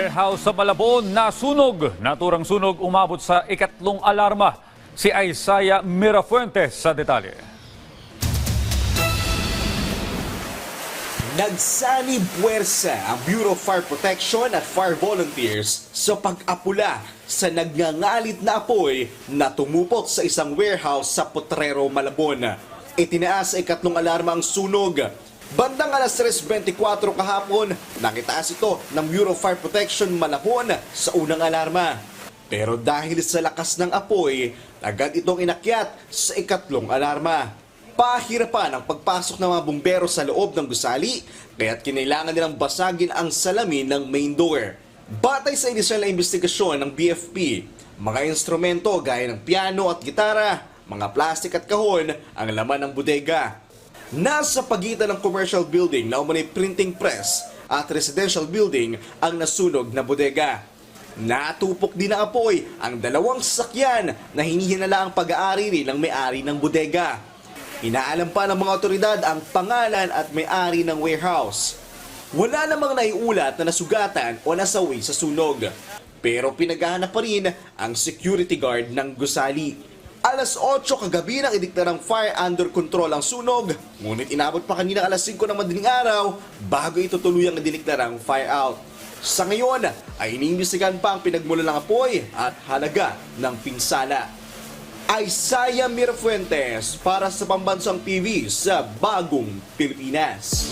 warehouse sa Malabon nasunog. Naturang sunog umabot sa ikatlong alarma. Si Isaiah Mirafuentes sa detalye. Nagsanib puwersa ang Bureau of Fire Protection at Fire Volunteers sa pag-apula sa nagngangalit na apoy na tumupok sa isang warehouse sa Potrero, Malabon. Itinaas sa ikatlong alarma ang sunog. Bandang alas 3:24 kahapon, nakitaas ito ng Bureau of Fire Protection Malabon sa unang alarma. Pero dahil sa lakas ng apoy, agad itong inakyat sa ikatlong alarma. Pahirapan ang pagpasok ng mga bumbero sa loob ng gusali, kaya't kinailangan nilang basagin ang salamin ng main door. Batay sa inisyal na investigasyon ng BFP, mga instrumento gaya ng piano at gitara, mga plastik at kahon ang laman ng bodega. Nasa pagitan ng commercial building na umano'y printing press at residential building ang nasunog na bodega. Natupok din ng apoy ang dalawang sasakyan na hinihinala ang pag-aari rin ng may-ari ng bodega. Inaalam pa ng mga otoridad ang pangalan at may-ari ng warehouse. Wala namang naiulat na nasugatan o nasawi sa sunog. Pero pinaghahanap pa rin ang security guard ng gusali. Alas 8 kagabi nang ideklarang fire under control ang sunog, ngunit inabot pa kanina alas 5 ng madaling araw bago ito tuluyang ideklarang fire out. Sa ngayon ay iniimbestigahan pa ang pinagmulan ng apoy at halaga ng pinsala. Isaiah Mirafuentes para sa Pambansang TV sa Bagong Pilipinas.